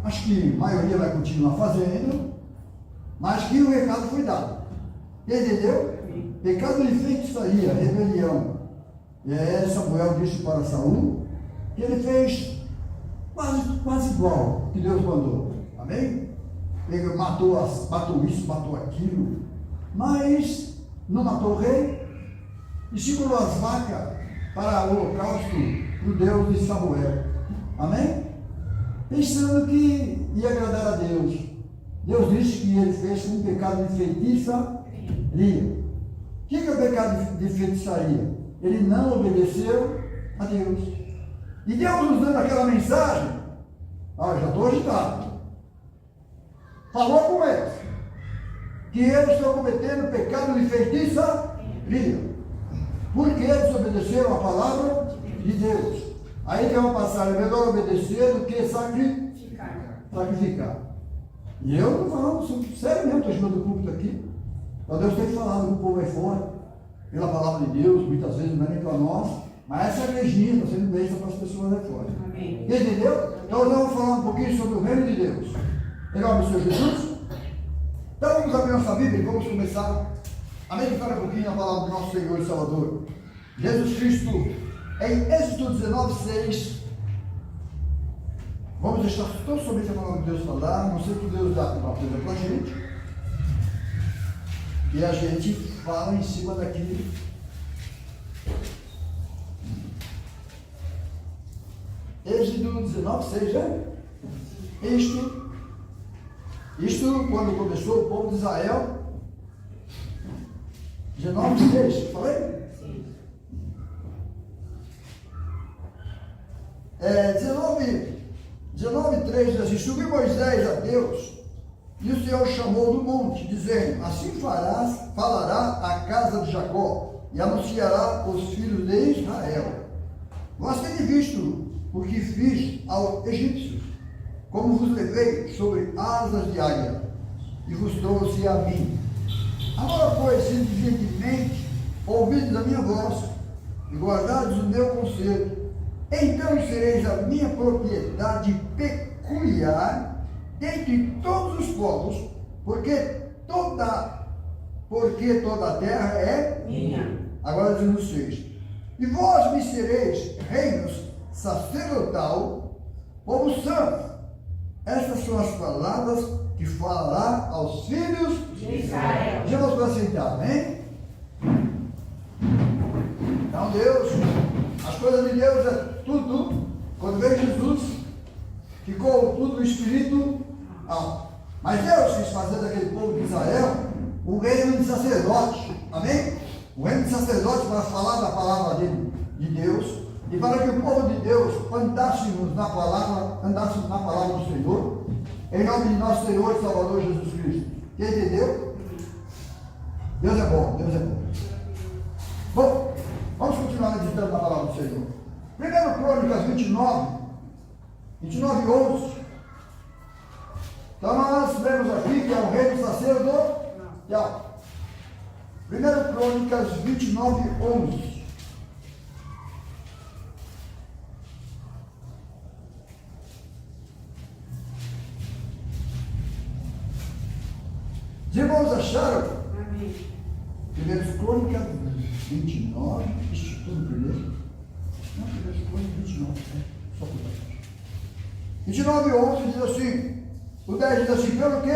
acho que a maioria vai continuar fazendo, mas que o recado foi dado. Entendeu? Pecado de feitiçaria, rebelião. E aí Samuel disse para Saul que ele fez quase igual que Deus mandou. Amém? Ele matou isso, matou aquilo, mas não matou o rei e segurou as vacas para o holocausto do Deus de Samuel. Amém? Pensando que ia agradar a Deus. Deus disse que ele fez um pecado de feitiçaria. O que é o pecado de feitiçaria? Ele não obedeceu a Deus. E Deus nos dando aquela mensagem, já estou agitado. Falou com eles que eles estão cometendo pecado de feitiçaria, porque eles obedeceram a palavra de Deus. Aí tem uma passagem, melhor obedecer do que sacrificar. E eu não falando sério mesmo, estou chamando o púlpito aqui. Então Deus tem falado com o povo aí fora, pela palavra de Deus, muitas vezes não é nem para nós, mas essa igrejinha está sendo bênção para as pessoas aí fora. Amém. Entendeu? Então nós vamos falar um pouquinho sobre o reino de Deus. Em nome do Senhor Jesus. Então vamos abrir nossa Bíblia e vamos começar a meditar um pouquinho na palavra do nosso Senhor e Salvador Jesus Cristo, em Êxodo 19:6. Vamos deixar tão somente a palavra de Deus falar, não sei o que Deus dá para fazer para a gente, e a gente fala em cima daquilo. Êxodo 19:6, né? Isto quando começou o povo de Israel, 19:6, falei? 19:3 diz assim: subiu Moisés a Deus, e o Senhor chamou do monte, dizendo: assim falará a casa de Jacó, e anunciará os filhos de Israel. Vós tendes visto o que fiz aos egípcios, como vos levei sobre asas de águia, e vos trouxe a mim. Agora, pois, se diligentemente ouvides a minha voz, e guardardes o meu conselho, então sereis a minha propriedade peculiar dentre todos os povos, porque toda a terra é minha. Agora diz no 6: e vós me sereis reinos sacerdotal, povo santo. Essas são as palavras que falará aos filhos de Israel. Já vamos para sentar, amém? Então Deus, as coisas de Deus é tudo. Quando veio Jesus, ficou tudo no Espírito. Mas Deus quis fazer daquele povo de Israel um reino de sacerdote, amém? Um reino de sacerdote para falar da palavra de Deus, e para que o povo de Deus andássemos na palavra do Senhor, em nome de nosso Senhor e Salvador Jesus Cristo. Quem entendeu? Deus é bom, Deus é bom. Bom, vamos continuar meditando na palavra do Senhor. 1 Crônicas 29:11. Então nós vemos aqui que é o reino sacerdotal. 1 Crônicas 29:11. Os irmãos acharam? Amém. 1 Crônicas 29, tudo primeiro. Não, 1 Crônicas 29, só por baixo. 29:11 diz assim, o 10 diz assim: pelo que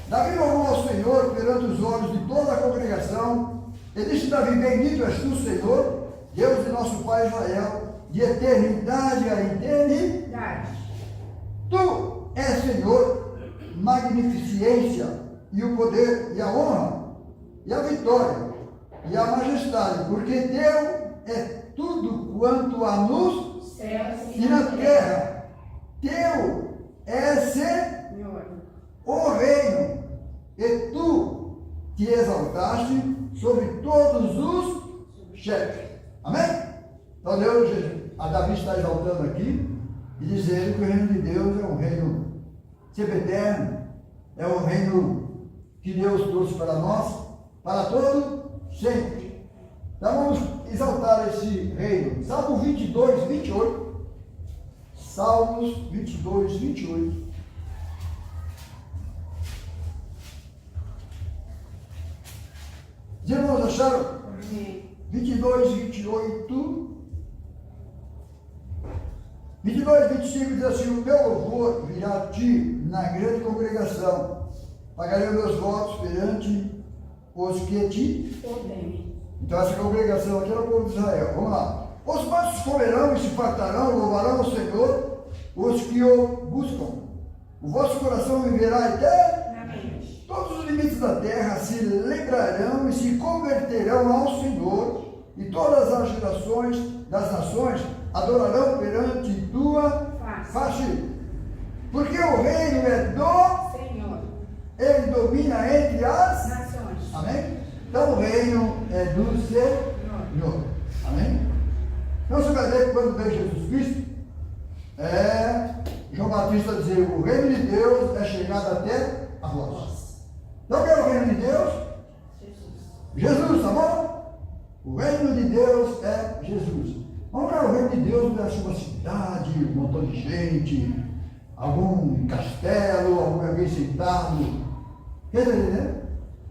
Davi orou ao Senhor perante os olhos de toda a congregação, e disse Davi: bendito és tu, Senhor, Deus de nosso Pai Israel, de eternidade a eternidade. Tu és, Senhor, magnificência, e o poder, e a honra, e a vitória, e a majestade, porque teu é tudo quanto há nos céus e na terra. Teu é, Senhor, o reino, e tu te exaltaste sobre todos os chefes. Amém? Então Deus, a Davi está exaltando aqui e dizendo que o reino de Deus é um reino sempre eterno, é um reino que Deus trouxe para nós, para todo sempre. Então vamos exaltar esse reino. Salmo 22:28. Salmos 22:28. Os irmãos acharam? 22, 28. 22, 25 diz assim: o meu louvor virá a ti na grande congregação. Pagarei os meus votos perante os que te odeiam. Então essa congregação aqui era o povo de Israel. Vamos lá. Os mansos comerão e se fartarão, louvarão o Senhor, os que o buscam. O vosso coração viverá eternamente. Todos os limites da terra se lembrarão e se converterão ao Senhor, e todas as gerações das nações adorarão perante tua face. Porque o reino é do Senhor. Ele domina entre as nações. Amém? Então o reino é do Senhor. Amém? Então você vai ver que quando veio Jesus Cristo, João Batista dizia: o reino de Deus é chegado até a vós. Então o que é o reino de Deus? Jesus, tá bom? O reino de Deus é Jesus. Vamos para o reino de Deus, não é uma cidade, um montão de gente, algum castelo, alguém sentado. Quer dizer,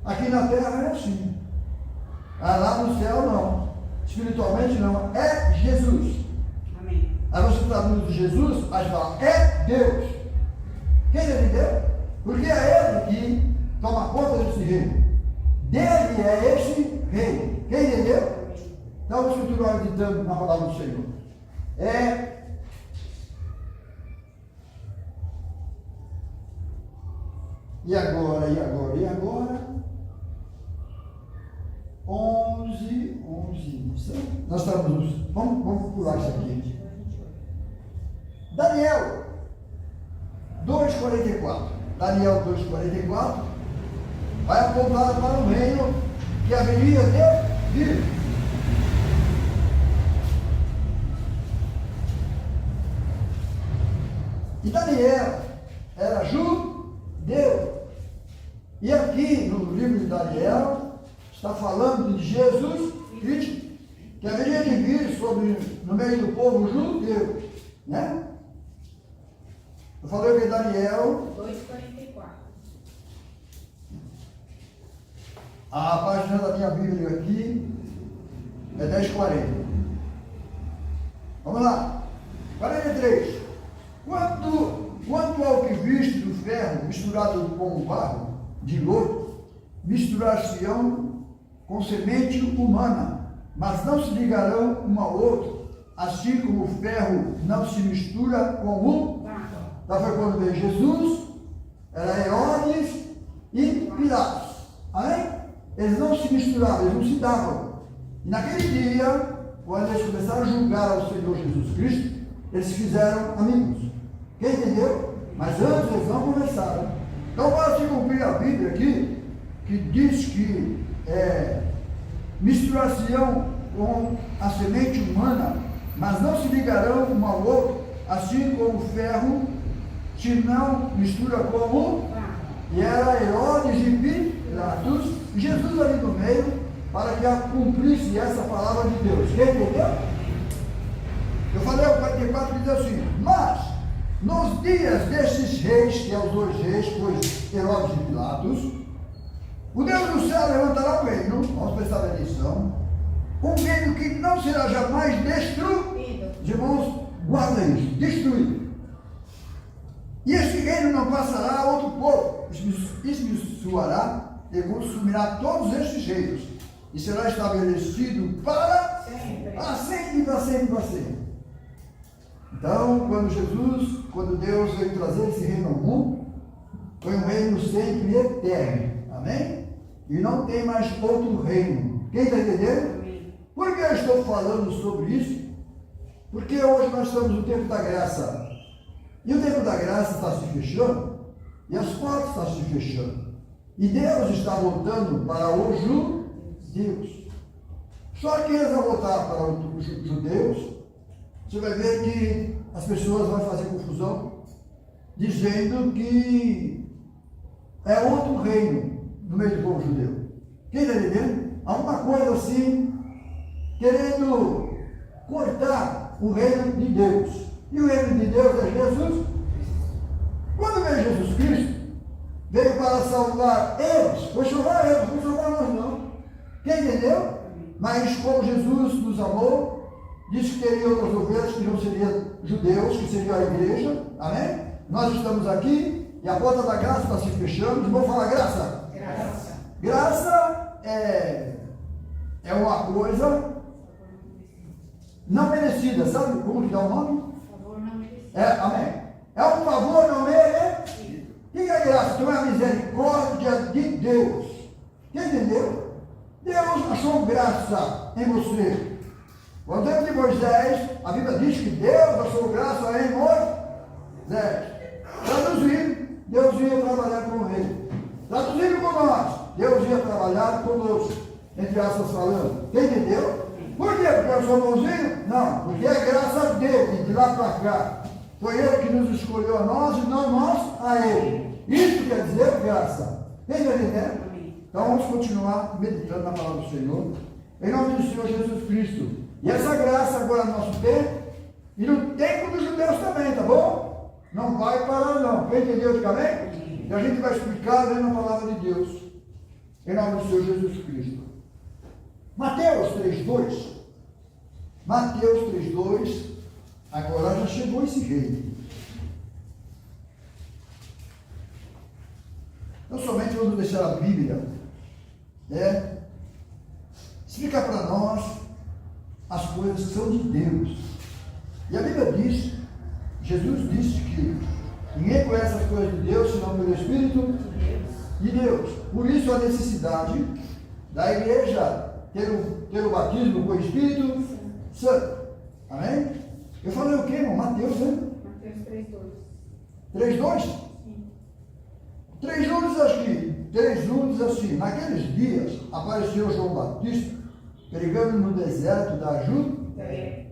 aqui na terra é assim. Lá no céu não. Espiritualmente não. É Jesus. Amém. Aí você traduz de Jesus, aí fala, é Deus. Quem entendeu? Porque é Ele que toma conta desse reino. Dele é esse reino. Quem entendeu? Então vamos continuar meditando na palavra do Senhor. E agora? 11. Nós estamos. Vamos pular isso aqui. Daniel 2,44. Daniel 2,44 vai apontar para o reino que haveria de vir. E Daniel era judeu. E aqui no livro de Daniel está falando de Jesus Cristo, que haveria de vir no meio do povo judeu. Né? Eu falei que Daniel 2,44. A página da minha Bíblia aqui é 10,40. Vamos lá. 43. Quanto ao que viste do ferro misturado com o barro de lodo, misturar-se-ão com semente humana, mas não se ligarão um ao outro, assim como o ferro não se mistura com o barro. Então foi quando veio Jesus, era Herodes e Pilatos. Amém? Eles não se misturavam, eles não se davam. E naquele dia, quando eles começaram a julgar ao Senhor Jesus Cristo, eles se fizeram amigos. Quem entendeu? Mas antes eles não conversaram. Então para se cumprir a Bíblia aqui, que diz que misturar-se-ão com a semente humana, mas não se ligarão um ao outro, assim como o ferro se não mistura com o. E era Herodes e Pilatos, e Jesus ali no meio, para que cumprisse essa palavra de Deus. Quem entendeu? Eu falei, o 44 diz assim: mas nos dias destes reis, que é os dois reis, pois Herodes e Pilatos, o Deus do céu levantará um reino, vamos prestar atenção, um reino que não será jamais destruído. Os irmãos, guardem isso, destruído. E este reino não passará a outro povo, esmiçoará e consumirá todos estes reinos, e será estabelecido para sempre. Então, quando Deus veio trazer esse reino ao mundo, foi um reino sempre e eterno. Amém? E não tem mais outro reino. Quem está entendendo? Amém. Por que eu estou falando sobre isso? Porque hoje nós estamos no tempo da graça. E o tempo da graça está se fechando, e as portas estão se fechando. E Deus está voltando para os judeus. Só que eles vão voltar para os judeus. Você vai ver que as pessoas vão fazer confusão, dizendo que é outro reino no meio do povo judeu. Quem está entendendo? Há uma coisa assim, querendo cortar o reino de Deus. E o reino de Deus é Jesus. Quando veio Jesus Cristo, veio para salvar eles. Foi salvar eles, não foi salvar nós não. Quem entendeu? Mas como Jesus nos amou, disse que teria outras ovelhas que não seriam judeus, que seria a igreja. Amém? Nós estamos aqui e a porta da graça está se fechando. Vamos falar graça? Graça. Graça é uma coisa não merecida. Sabe como que dá o nome? Favor não merecido. Amém. É um favor não merecido. O que é graça? Então é a misericórdia de Deus. Quem entendeu? Deus achou graça em você. No tempo de Moisés, a Bíblia diz que Deus achou graça em Moisés. Traduzindo, Deus ia trabalhar com ele. Traduzindo com nós, Deus ia trabalhar conosco. Entre aspas falando. Quem entendeu? Por quê? Porque eu sou bonzinho? Não, porque é graça dele, de lá para cá. Foi ele que nos escolheu a nós e não nós a ele. Isso quer dizer graça. Quem está entendendo? Então vamos continuar meditando na palavra do Senhor. Em nome do Senhor Jesus Cristo. E essa graça agora no nosso tempo, e no tempo dos judeus também, tá bom? Não vai parar não. Quem entendeu de amém? E a gente vai explicar vendo a palavra de Deus. Em nome do Senhor Jesus Cristo. Mateus 3:2. Mateus 3:2. Agora já chegou esse rei. Então somente vamos deixar a Bíblia explicar para nós as coisas que são de Deus. E a Bíblia diz, Jesus disse que ninguém conhece as coisas de Deus senão pelo Espírito de Deus. Por isso a necessidade da igreja ter o batismo com o Espírito Santo. Amém? Eu falei o quê, irmão? Mateus, né? Mateus 3:2. 3:2? Sim. 3:1 diz assim, 3:1 diz assim, naqueles dias apareceu João Batista, pregando no deserto da Judéia,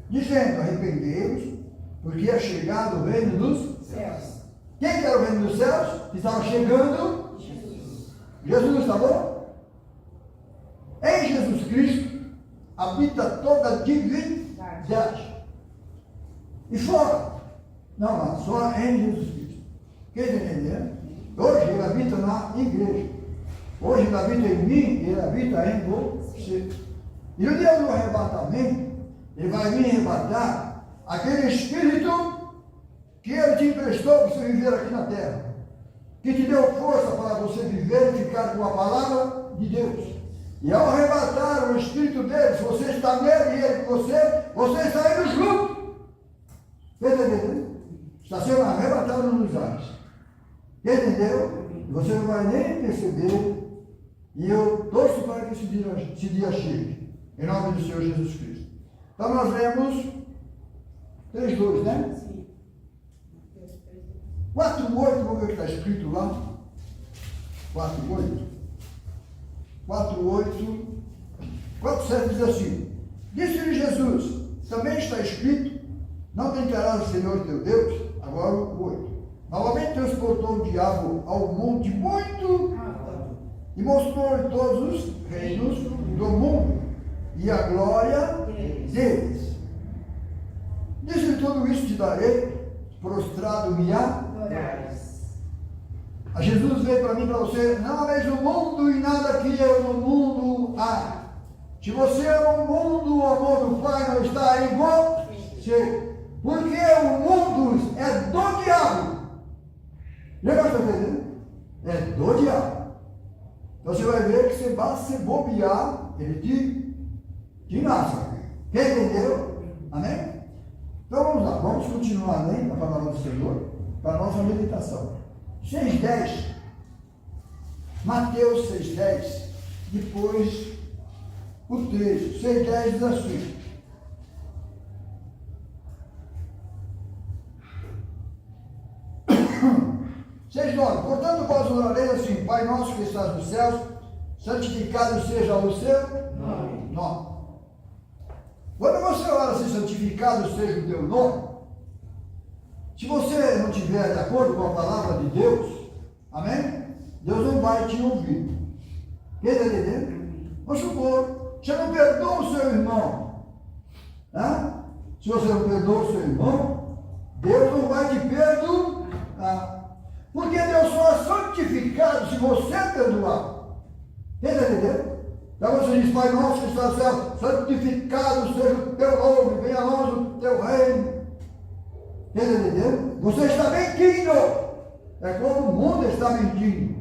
dizendo, arrependei-vos, porque é chegado o reino dos Céus. Quem que era o reino dos céus? Que estava chegando? Jesus, está bom? Em Jesus Cristo habita toda a divindade. E fora? Não, só em Jesus Cristo. Quem está entendendo? Hoje ele habita na igreja. Hoje ele habita em mim, ele habita em você. E no dia do arrebatamento, ele vai vir arrebatar aquele espírito que ele te emprestou para você viver aqui na terra. Que te deu força para você viver e ficar com a palavra de Deus. E ao arrebatar o espírito dele, se você está nele e ele com você está indo junto. Entendeu? Está sendo arrebatado nos ares. Entendeu? Você não vai nem perceber. E eu torço para que esse dia chegue. Em nome do Senhor Jesus Cristo. Então nós lemos 3:2, né? Sim. 4:8, vamos ver o que está escrito lá. 4:8. 4:7 diz assim: disse-lhe Jesus, também está escrito, não tentarás o Senhor teu Deus. Agora o 8. Novamente transportou o diabo ao monte muito e mostrou-lhe todos os reinos do mundo e a glória deles. Disse-lhe, tudo isso te darei, prostrado me Adorais. A Jesus veio para mim e para você, não ameis o mundo e nada que eu no mundo há. Se você ama o mundo, o amor do Pai não está em você. Porque o mundo é do diabo. Lembra que eu estou entendendo? É do diabo. Então você vai ver que você basta se bobear, ele te nasce. Quem entendeu? Amém? Então vamos lá, vamos continuar lendo a palavra do Senhor para a nossa meditação. 6:10. Mateus 6:10. Depois o trecho. 6:10 diz assim. Portanto, vós orareis assim: Pai nosso que estás nos céus, santificado seja o seu nome. Quando você ora assim, santificado seja o teu nome, se você não estiver de acordo com a palavra de Deus, amém? Deus não vai te ouvir. Quem está entendendo? Vamos supor, você não perdoa o seu irmão. Né? Se você não perdoa o seu irmão, Deus não vai te perdoar. Porque Deus só é santificado se você perdoar. Quem está entendendo? Então você diz, Pai nosso que está no céu, santificado seja o teu nome, venha a nós o teu reino. Entendeu? Você está mentindo. É como o mundo está mentindo.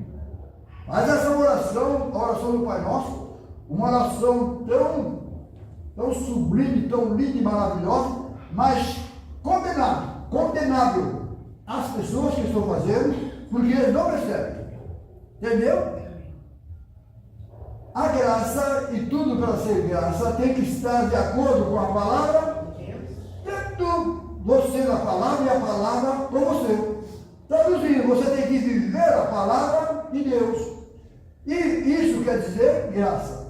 Mas essa oração, a oração do Pai Nosso, uma oração tão sublime, tão linda e maravilhosa, mas condenável às pessoas que estão fazendo, porque eles não percebem. Entendeu? A graça e tudo para ser graça tem que estar de acordo com a palavra, tanto você na palavra e a palavra com você. Traduzindo, você tem que viver a palavra de Deus. E isso quer dizer graça.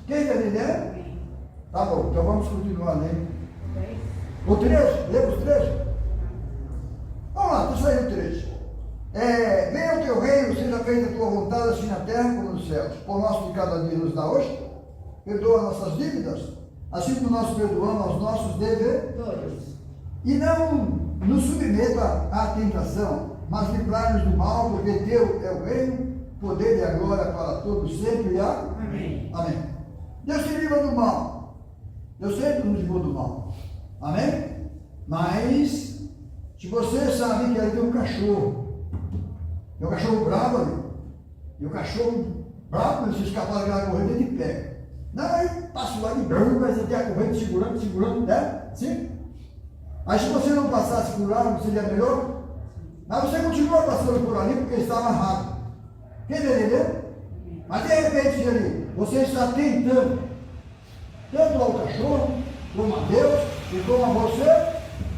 Quem está entendendo? Tá bom, então vamos continuar lendo. O trecho, lemos o trecho? Vamos lá, está saindo o trecho. Venha o teu reino, seja feita a tua vontade, assim na terra como nos céus. Por nosso de cada dia nos dá hoje. Perdoa nossas dívidas, assim como nós perdoamos aos nossos devedores. E não nos submeta à tentação, mas livrai-nos do mal, porque teu é o reino, o poder e a glória para todos sempre. Amém. Amém. Deus te livra do mal. Deus sempre nos livrou do mal. Amém? Mas, se você sabe que ali tem um cachorro, tem um cachorro bravo ali, e o cachorro bravo, se escapar daquela corrente, ele pega. Não, aí passa lá de branco, mas ele tem a corrente segurando, né? Sim? Aí se você não passasse por lá, não seria melhor? Mas você continua passando por ali porque está amarrado. Quem entendeu? Mas de repente ali, você está tentando, tanto ao cachorro, como a Deus, e como a você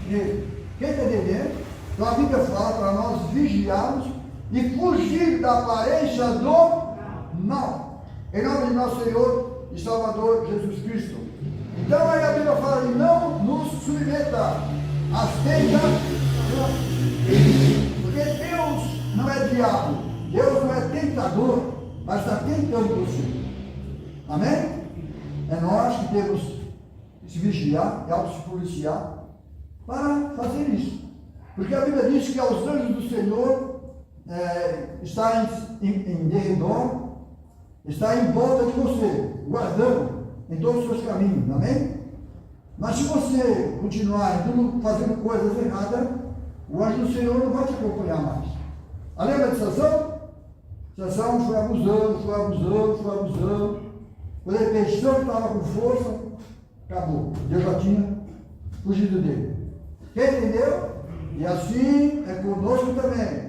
mesmo. Quem está entendendo? Então a Bíblia fala para nós vigiarmos e fugir da aparência do mal. Em nome de nosso Senhor e Salvador Jesus Cristo. Então aí a Bíblia fala de não nos submeta às tentações. Porque Deus não é diabo, Deus não é tentador, mas está tentando você. Amém? É nós que temos que se vigiar e auto-policiar para fazer isso. Porque a Bíblia diz que aos anjos do Senhor está em derredor, está em volta de você, guardando em todos os seus caminhos, amém? Mas se você continuar fazendo coisas erradas, o anjo do Senhor não vai te acompanhar mais. Lembra de Sansão? Sansão foi abusando. Quando ele pensou que estava com força, acabou. Deus já tinha fugido dele. Quem entendeu? E assim é conosco também.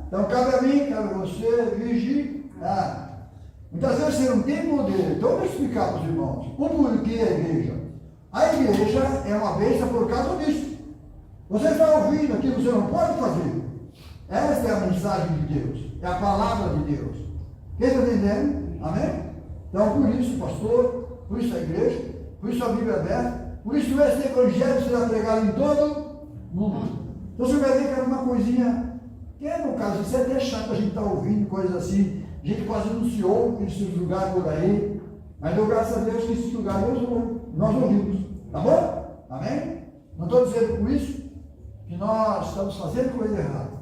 Então cabe a mim, cabe a você, vigiar. Muitas vezes você não tem poder. Então eu vou explicar para os irmãos o porquê a igreja. A igreja é uma bênção por causa disso. Você está ouvindo aqui, você não pode fazer. Esta é a mensagem de Deus. É a palavra de Deus. Quem está entendendo? Amém? Então por isso, pastor, por isso a igreja, por isso a Bíblia aberta, por isso esse evangelho será pregado em todo mundo. Então você vai ver que era uma coisinha, que é no caso, isso é até chato a gente estar ouvindo coisas assim. A gente quase anunciou esses lugares por aí, mas deu graças a Deus que esses lugares nós ouvimos, tá bom? Amém? Não estou dizendo com isso que nós estamos fazendo coisa errada,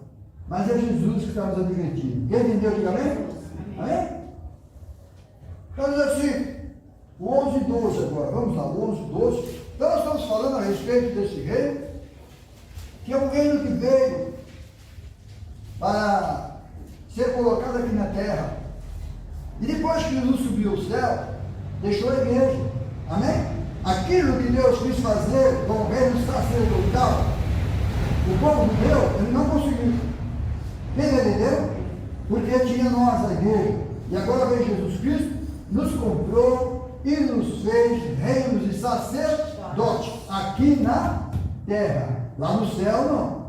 mas é Jesus que está nos advertindo. Quem entendeu? Diga amém? Amém? Então diz assim, o 11 e 12 agora, vamos lá, o 11 e 12. Então nós estamos falando a respeito desse reino, que é um reino que veio para ser colocado aqui na terra. E depois que Jesus subiu ao céu, deixou a igreja. Amém? Aquilo que Deus quis fazer com o reino sacerdotal, o povo de Deus, ele não conseguiu. Entendeu? Porque tinha nós a igreja. E agora vem Jesus Cristo, nos comprou e nos fez reinos e sacerdotes aqui na terra. Lá no céu não.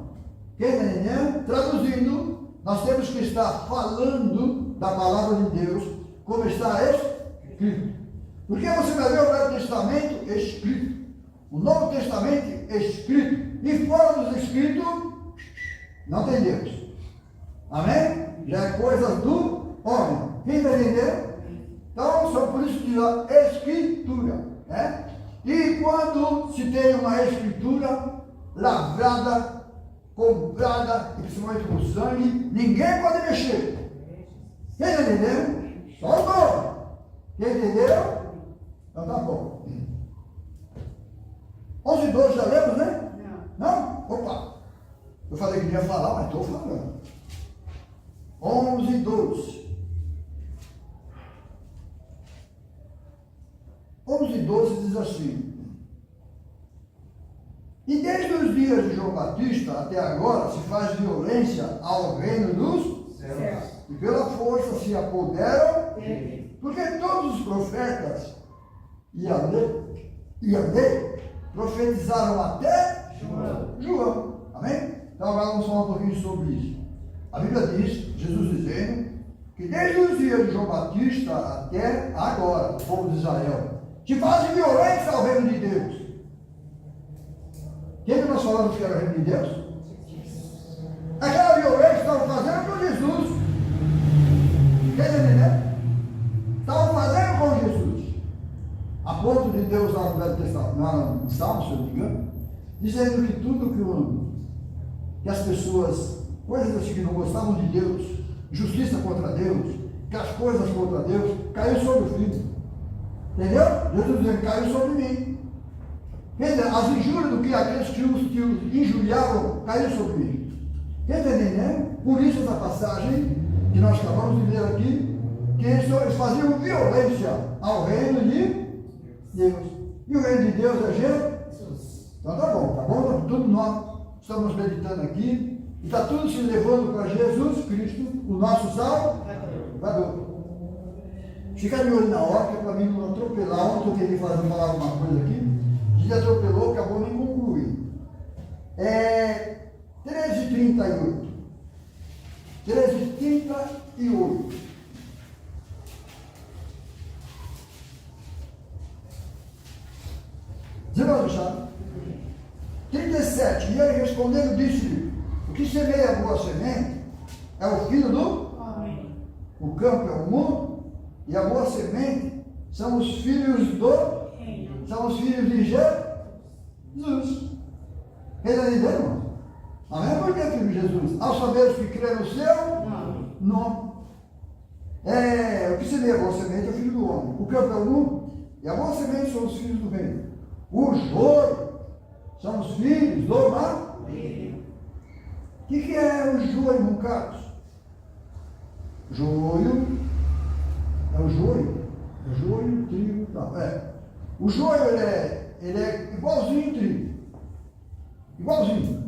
Quem está entendendo? Traduzindo, nós temos que estar falando da palavra de Deus como está escrito. Porque você vai ver o Velho Testamento escrito, o Novo Testamento escrito, e fora dos escritos não tem Deus. Amém? Já é coisa do homem. Quem está entendendo? Então, só por isso que diz a escritura. Né? E quando se tem uma escritura lavrada, comprada, principalmente com sangue, ninguém pode mexer. Quem está entendendo? Só o nome. Quem entendeu? Então tá bom. 11 e 12 já lemos, né? Não? Opa! Eu falei que não ia falar, mas estou falando. 11 e 12. 11 e 12 diz assim: e desde os dias de João Batista até agora se faz violência ao reino dos Céus. e pela força se apoderam, Dele. porque todos os profetas e a lei profetizaram até João. Amém? Então agora vamos falar um pouquinho sobre isso. A Bíblia diz, Jesus dizendo, que desde os dias de João Batista até agora, o povo de Israel, que fazem violência ao reino de Deus. Quem que nós falamos que era o reino de Deus? Aquela violência que estavam fazendo com Jesus. Quer entender? Estavam fazendo com Jesus. A ponto de Deus lá no Velho Testamento, lá no Salmo, se eu não me engano, dizendo que tudo que as pessoas, coisas assim que não gostavam de Deus, justiça contra Deus, que as coisas contra Deus, caiu sobre o filho. Entendeu? Jesus dizendo, caiu sobre mim. Quer dizer, as injúrias do que aqueles que os injuriavam caiu sobre mim. Quer entender, né? Por isso essa passagem que nós acabamos de ler aqui, que eles faziam violência ao reino de Deus. E o reino de Deus é Jesus. Então tá bom. Tá tudo nós estamos meditando aqui. E está tudo se levando para Jesus Cristo, o nosso Salvador. Fica de olho na hora, que é para mim não atropelar. Ontem eu queria falar alguma coisa aqui. Ele atropelou, acabou nem concluir. 13h38. 13h38. Zé Chave. 37. E ele respondendo disse-lhe: o que semeia a boa semente é o filho do Amém. O campo é o mundo, e a boa semente são os filhos do são os filhos de Jesus. Quem está entendendo, irmão? Amém? Por que filho de Jesus? Ao saber que crê no seu nome. O que seria a boa semente é o filho do homem. O campo é o mundo, e a boa semente são os filhos do reino. O joio são os filhos do mal. O que é o joio, irmão Carlos? Joio é o joio. É joio, trigo e tal. O joio ele é igualzinho ao trigo. Igualzinho.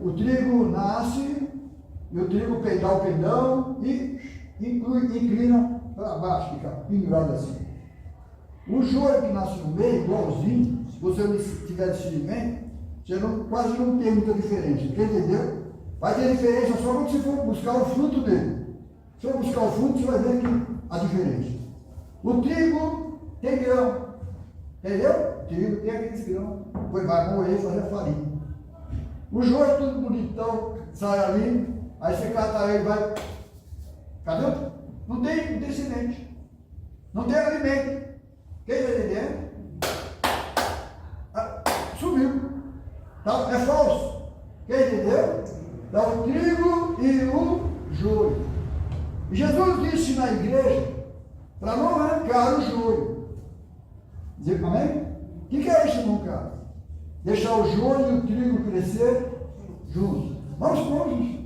O trigo nasce e o trigo dá o pendão e inclina para baixo, fica pendurado assim. O joio que nasce no meio, igualzinho, se você não tiver discernimento, você quase não tem muita diferença. Entendeu? Vai ter diferença só quando você for buscar o fruto dele. Se for buscar o fruto, você vai ver que a diferença. O trigo tem grão. Entendeu? O trigo tem aqueles grãos. Depois vai morrer e fazer farinha. O joio é tudo bonitão, sai ali, aí você cata ele e vai. Cadê? Não tem semente. Não tem alimento. Quem está entendendo? Sumiu. Tá? É falso. Quem entendeu? Então, o trigo e o joio. E Jesus disse na igreja para não arrancar o joio. Dizer amém? O que é isso, irmão Carlos? Deixar o joio e o trigo crescer juntos. Vamos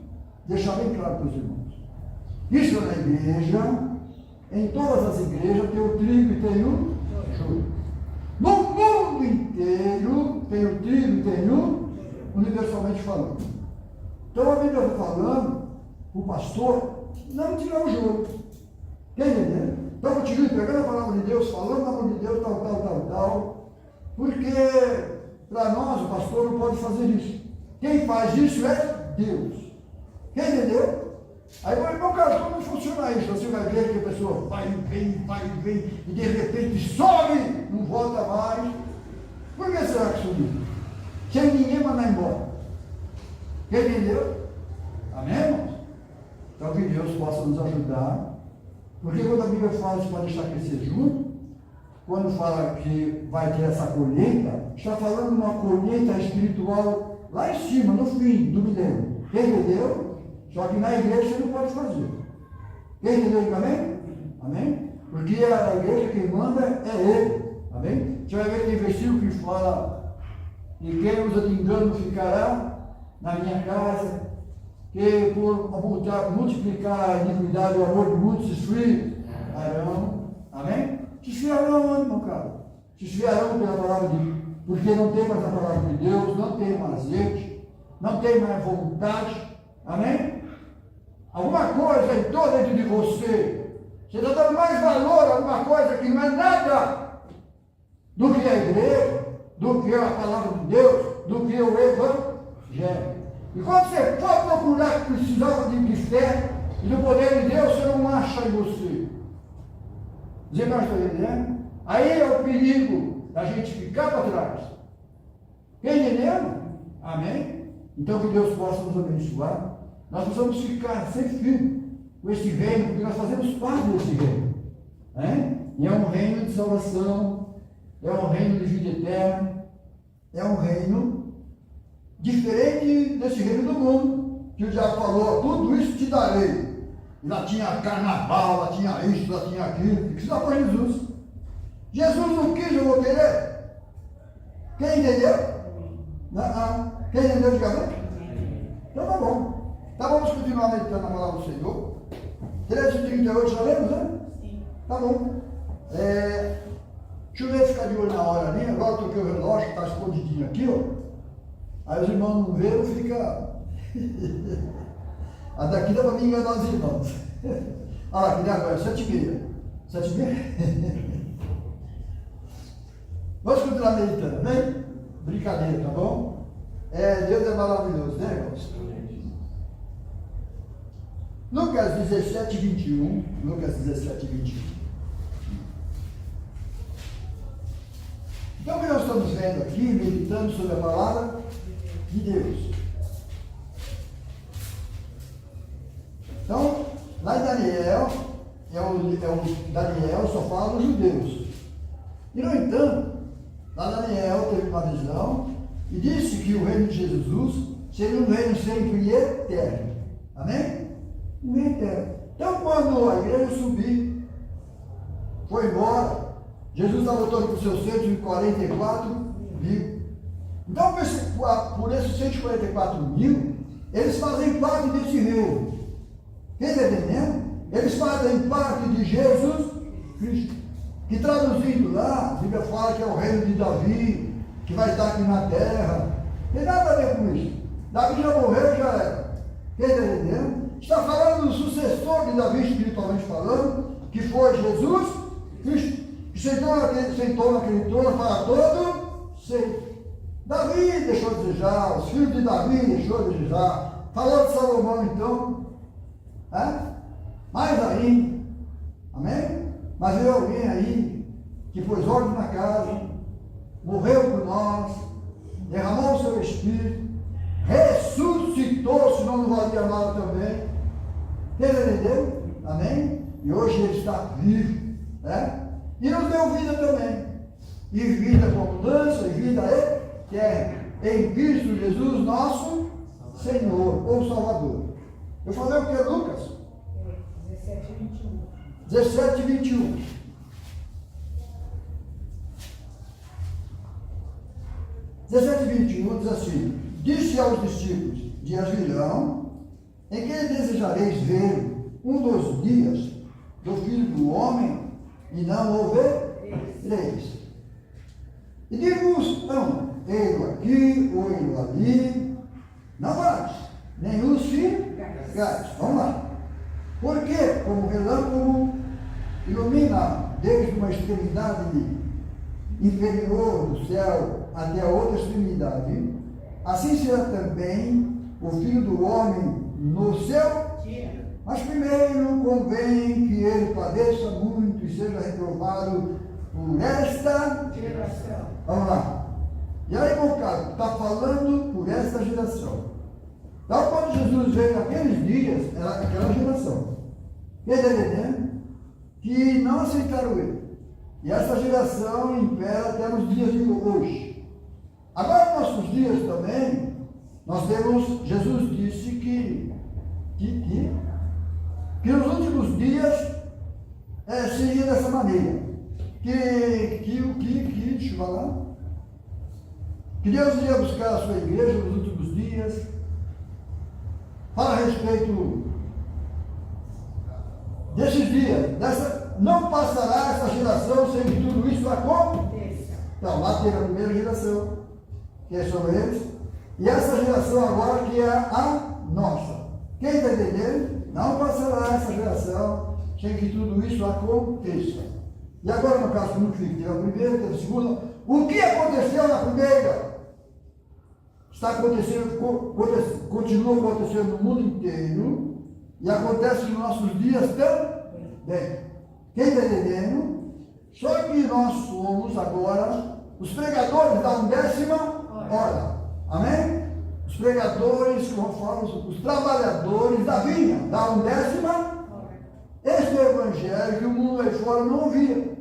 deixar bem claro para os irmãos. Isso na igreja, em todas as igrejas, tem o trigo e tem o joio. No mundo inteiro tem o trigo e tem o, universalmente falando. Então a Bíblia está falando, o pastor, não tirar o joio. Quer entender? Então continue pegando a palavra de Deus, falando a palavra de Deus, tal. Porque para nós o pastor não pode fazer isso. Quem faz isso é Deus. Quem entendeu? Aí o irmão Carlos, como funciona isso? Você vai ver que a pessoa vai e vem, e de repente sobe, não volta mais. Por que será que subiu? Sem ninguém mandar embora. Quem entendeu? Amém, irmãos? Então que Deus possa nos ajudar. Porque quando a Bíblia fala isso para deixar crescer junto, quando fala que vai ter essa colheita, está falando de uma colheita espiritual lá em cima, no fim do milênio. Quem entendeu? Só que na igreja você não pode fazer. Quem entendeu? Amém? Amém? Porque a igreja quem manda é Ele. Amém? Você vai ver que tem versículo que fala: e quem usa de engano ficará na minha casa, que por multiplicar a iniquidade e o amor de muitos se esfriarão. Amém? Se esfriarão onde, meu caro? Se esfriarão pela palavra de Deus, porque não tem mais a palavra de Deus, não tem mais leite, não tem mais vontade. Amém? Alguma coisa entrou dentro de você. Você está dando mais valor a alguma coisa que não é nada do que a igreja, do que a palavra de Deus, do que o Evangelho. E quando você for procurar precisar de fé e do poder de Deus, você não acha em você. Dizer que eu estou entendendo? Aí é o perigo da gente ficar para trás. Quem entendeu? Amém? Então que Deus possa nos abençoar. Nós precisamos ficar sempre firmes com este reino, porque nós fazemos parte desse reino. E é um reino de salvação, é um reino de vida eterna, é um reino diferente desse reino do mundo, que o diabo falou: tudo isso te darei. E lá tinha carnaval, lá tinha isso, lá tinha aquilo. Isso lá foi Jesus. Jesus não quis, eu vou querer. Quem entendeu? Quem entendeu, diga amém? Então tá bom. Então vamos continuar meditando na palavra do Senhor. 13h38, já lemos, né? Sim. Tá bom. Deixa eu ver, ficar de olho na hora ali. Agora eu toquei o relógio, está escondidinho aqui, ó. Aí os irmãos não veem, fica. A daqui dá para mim enganar os irmãos. Olha lá, que nem agora, 7h30. 7h30? Vamos continuar meditando, né? Brincadeira, tá bom? Deus é maravilhoso, né, irmãos? Lucas 17:21. Lucas 17:21. Então, o que nós estamos vendo aqui, meditando sobre a palavra de Deus. Então, lá em Daniel, Daniel só fala dos judeus. E, no entanto, lá Daniel teve uma visão e disse que o reino de Jesus seria um reino sempre e eterno. Amém? Um reino eterno. Então, quando a igreja subir, foi embora, Jesus está voltando para os seus 144 mil. Então, por esses 144 mil, eles fazem parte desse reino. Quem está entendendo? Eles fazem parte de Jesus Cristo. Que traduzindo lá, a Bíblia fala que é o reino de Davi, que vai estar aqui na terra. Tem nada a ver com isso. Davi já morreu, já era. Quem está entendendo? Está falando do sucessor de Davi, espiritualmente falando, que foi Jesus Cristo, que sentou naquele trono para todo sempre. Davi deixou de desejar, os filhos de Davi deixou de desejar. Falou de Salomão então, mais ainda, amém? Mas veio alguém aí que pôs ordem na casa, morreu por nós, derramou o seu espírito, ressuscitou, senão não valia nada também. Entendeu? Amém? E hoje ele está vivo, e nos deu vida também. E vida com abundância, e vida eterna. Em Cristo Jesus, nosso Senhor ou Salvador. Eu falei o que, Lucas? 17:21. 17:21 diz assim: disse aos discípulos: dias virão em que desejareis ver um dos dias do Filho do Homem e não o vereis. E digo-vos, não, ele aqui ou ele ali, não vais, nem os ficarás. Vamos lá. Porque, como relâmpago ilumina desde uma extremidade inferior do céu até a outra extremidade, assim será também o Filho do Homem no seu dia. Mas primeiro convém que ele padeça muito e seja reprovado por esta geração. Vamos lá. E aí, meu caro, está falando por esta geração. Então, quando Jesus veio naqueles dias, era aquela geração. Quem está entendendo? Que não aceitaram ele. E essa geração impera até nos dias de hoje. Agora, nos nossos dias também, nós temos, Jesus disse que nos últimos dias seria dessa maneira. Deixa eu falar. Que Deus iria buscar a sua igreja nos últimos dias. Fala a respeito desses dias, não passará essa geração sem que tudo isso aconteça. Então, lá teve a primeira geração, que é sobre eles, e essa geração agora que é a nossa. Quem está entendendo? Não passará essa geração sem que tudo isso aconteça. E agora, no caso do filho, teve a primeira, teve a segunda. O que aconteceu na primeira? Está acontecendo, continua acontecendo no mundo inteiro e acontece nos nossos dias também. Quem está entendendo? Só que nós somos agora os pregadores da 10ª hora. Amém? Os pregadores, como falam, os trabalhadores da vinha, da 10ª hora. Este é o evangelho que o mundo aí fora não ouvia.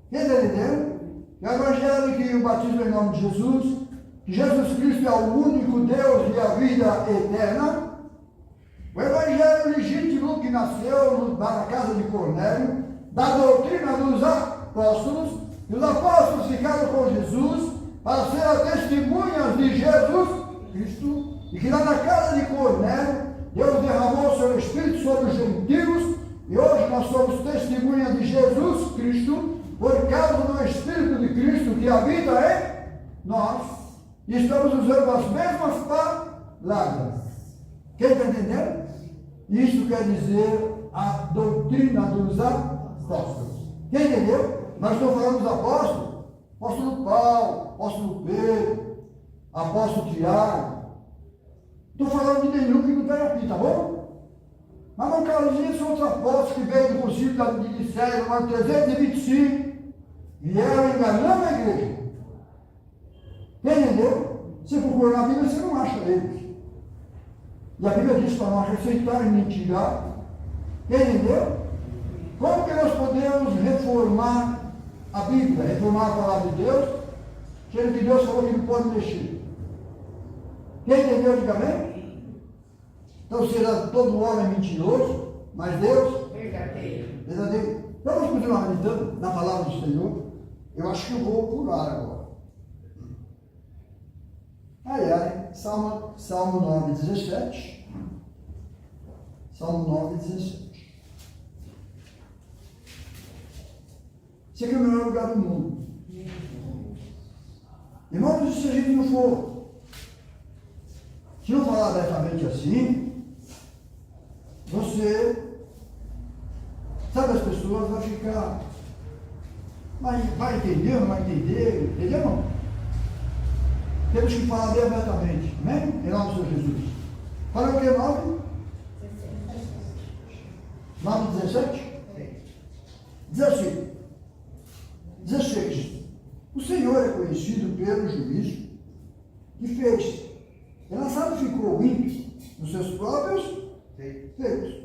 Quem está entendendo? É o evangelho que o batismo em nome de Jesus, que Jesus Cristo é o único Deus e a vida eterna. O evangelho legítimo que nasceu na casa de Cornélio, da doutrina dos apóstolos, e os apóstolos ficaram com Jesus para ser as testemunhas de Jesus Cristo, e que lá na casa de Cornélio, Deus derramou o seu Espírito sobre os gentios, e hoje nós somos testemunhas de Jesus Cristo, por causa do Espírito de Cristo que habita em nós, e estamos usando as mesmas palavras. Quem está entendendo? Isso quer dizer a doutrina dos apóstolos. Quem entendeu? Nós estamos falando dos apóstolos. Apóstolo Paulo, apóstolo Pedro, apóstolo Tiago. Estou falando de nenhum que não está aqui, tá bom? Mas no caso são os apóstolos que veio do concílio de Nicéia, no ano 325, vieram enganando a igreja. Quem entendeu? Se procurar na Bíblia, você não acha eles. E a Bíblia diz para nós aceitar e mentir. Quem entendeu? Como que nós podemos reformar a Bíblia, reformar a palavra de Deus, sendo que Deus falou que não pode mexer? Quem entendeu, diga amém? Então será todo homem mentiroso, mas Deus Verdadeiro. verdadeiro. Então vamos continuar meditando na palavra do Senhor. Eu acho que eu vou pular agora. Salmo 9, 17. Salmo 9, 17. Esse aqui é o melhor lugar do mundo. Irmãos, se a gente não for, se não falar abertamente assim, você, sabe, as pessoas vão ficar, vai entender, não vai entender, entendeu não? Temos que falar bem abertamente, amém? Em nome do Senhor Jesus. Fala o que? 9? 9, 17? 16. O Senhor é conhecido pelo juízo que fez. E lançado ficou o ímpio nos seus próprios feitos.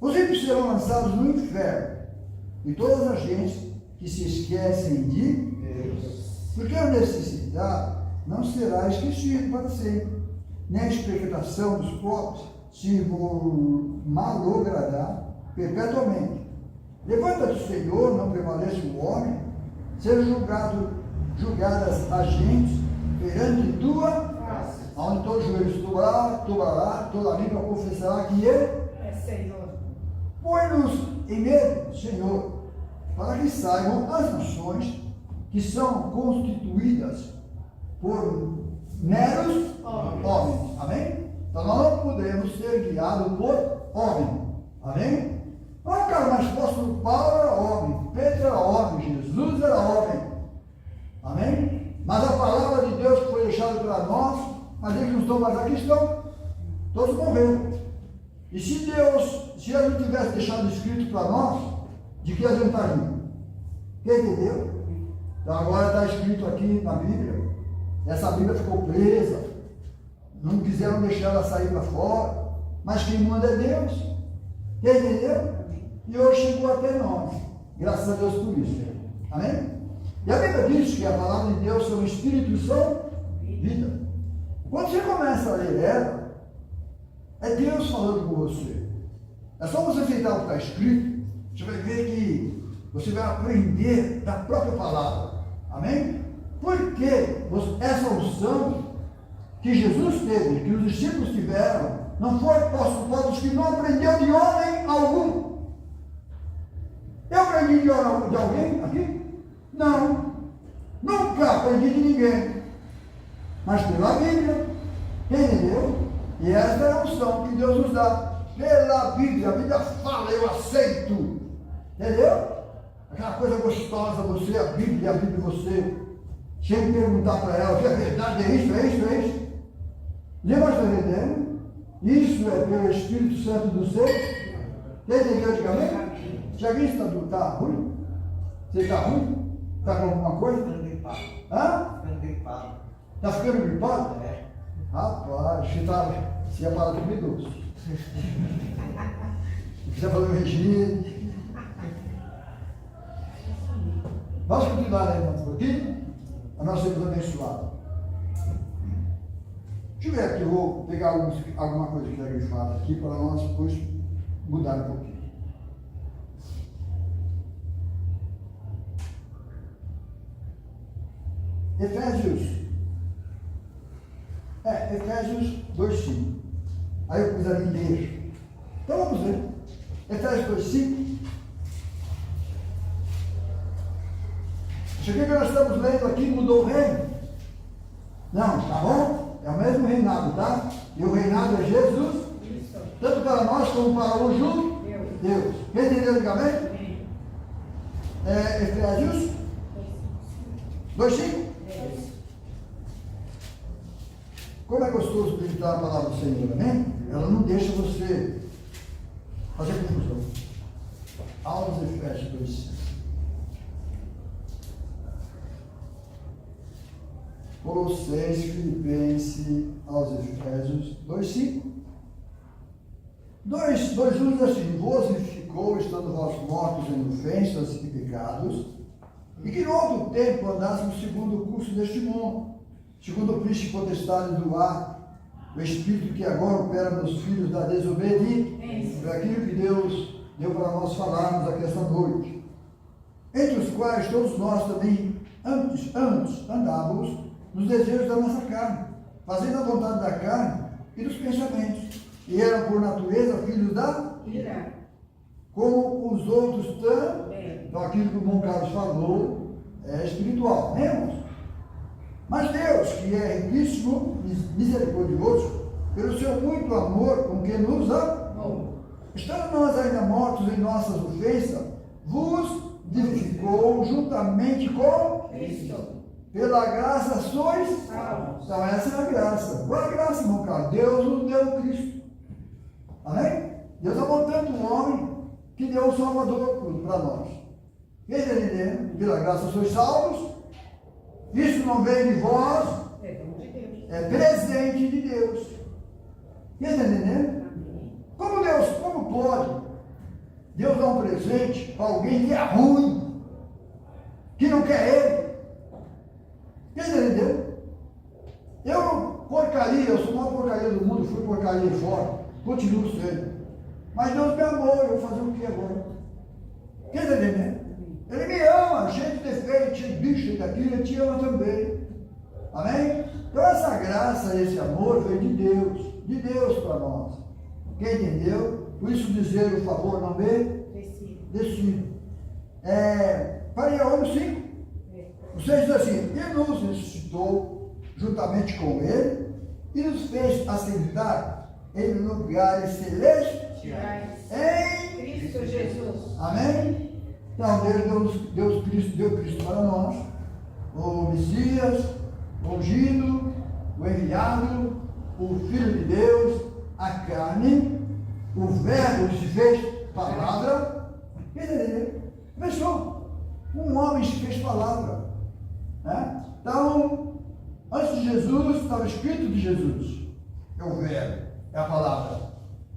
Os ímpios serão lançados no inferno, e todas as gentes que se esquecem de Deus. Porque o necessitado não será esquecido para sempre, nem a expectação dos pobres se malogradar perpetuamente. Levanta-te, Senhor, não prevaleça o homem, sejam julgadas as gentes perante tua face, onde todos os joelhos dobrará, toda língua confessará que Ele É Senhor. Põe-nos em medo, Senhor, para que saibam as nações que são constituídas por meros homens. Amém? Então nós não podemos ser guiados por homem. Amém? Ah, cara, mas o apóstolo Paulo era homem, Pedro era homem, Jesus era homem. Amém? Mas a palavra de Deus que foi deixada para nós, mas eles não estão mais aqui, estão todos morreram. E se Ele não tivesse deixado escrito para nós, de que a gente está indo? Quem entendeu? Então agora está escrito aqui na Bíblia. Essa Bíblia ficou presa. Não quiseram deixar ela sair para fora. Mas quem manda é Deus. Quem entendeu? E hoje chegou até nós. Graças a Deus por isso. Amém? E a Bíblia diz que a palavra de Deus são espírito e são vida. Quando você começa a ler ela, é Deus falando com você. É só você aceitar o que está escrito, Você vai ver que você vai aprender da própria palavra. Amém? Porque essa unção que Jesus teve, que os discípulos tiveram, não foi postos que não aprendeu de homem algum. Eu aprendi de alguém aqui? Não. Nunca aprendi de ninguém. Mas pela Bíblia. Entendeu? E essa é a unção que Deus nos dá. Pela Bíblia. A Bíblia fala, eu aceito. Entendeu? Aquela coisa gostosa, você, a Bíblia você. Sem perguntar para ela, é verdade, é isso, é isso, é isso. Lembra está entendendo? Isso é pelo Espírito Santo do céu. Entendeu antigamente? Se alguém está ruim? Você está ruim? Está com alguma coisa? Hã? Está ficando gripado? É. Rapaz, você ia parar de comer doce. Você fazer um regime. Vamos continuar aí, irmãos, aqui. A nós sermos abençoados. Deixa eu ver aqui, eu vou pegar alguma coisa que alguém fala aqui para nós depois mudar um pouquinho. Efésios 2,5. Aí eu pus ali ler. Então vamos ver. Efésios 2,5. Isso aqui que nós estamos lendo aqui mudou o reino? Não, tá bom? É o mesmo reinado, tá? E o reinado é Jesus, Isso. tanto para nós como para o justo Deus. Quem entendeu antigamente? Amém. Efésios 2,5. Como é gostoso meditar a palavra do Senhor, amém? Ela não deixa você fazer confusão. Aos Efésios 2,5. Colossenses, Filipenses, aos Efésios 2,5. 2,1 diz assim: vos vivificou, estando vós mortos em ofensas e pecados, e que no outro tempo andássemos segundo o curso deste mundo, segundo o príncipe potestade do ar, o espírito que agora opera nos filhos da desobediência. Foi aquilo que Deus deu para nós falarmos aqui esta noite. Entre os quais todos nós também antes andávamos nos desejos da nossa carne, fazendo a vontade da carne e dos pensamentos. E eram por natureza filhos da Ira. como os outros também. Então aquilo que o irmão Carlos falou é espiritual, né, irmãos? Mas Deus, que é riquíssimo, misericordioso, pelo seu muito amor com que nos amou, estando nós ainda mortos em nossas ofensas, vos vivificou juntamente com Cristo. pela graça sois Salvos. Então essa é a graça. Qual é a graça, irmão Carlos? Deus nos deu Cristo. Amém? Deus amou tanto o homem que deu o Salvador para nós. Quem está entendendo? Pela graça sois salvos. Isso não vem de vós, É dom de Deus. é presente de Deus. Quem está entendendo? Amém. Como pode Deus dar um presente para alguém que é ruim, que não quer Ele? Quem está entendendo? Eu sou a maior porcaria do mundo, fui porcaria fora, continuo sendo. Mas Deus me amou, eu vou fazer o que agora? Quem está entendendo? Ele me ama, cheio de defeito, cheio de bicho, cheio daquilo, Ele te ama também. Amém? Então essa graça, esse amor veio de Deus para nós. Quem entendeu? Por isso dizer o favor não me decide. Para João 5, o 6 diz assim: Ele nos ressuscitou juntamente com Ele e nos fez assentar em lugares celestiais em Cristo Jesus. Amém? Então Deus deu Cristo para nós, o Messias, o ungido, o enviado, o Filho de Deus, a carne, o Verbo se fez palavra. Quer dizer, fechou. Um homem se fez palavra. Né? Então, antes de Jesus, estava escrito de Jesus. É o Verbo, é a palavra.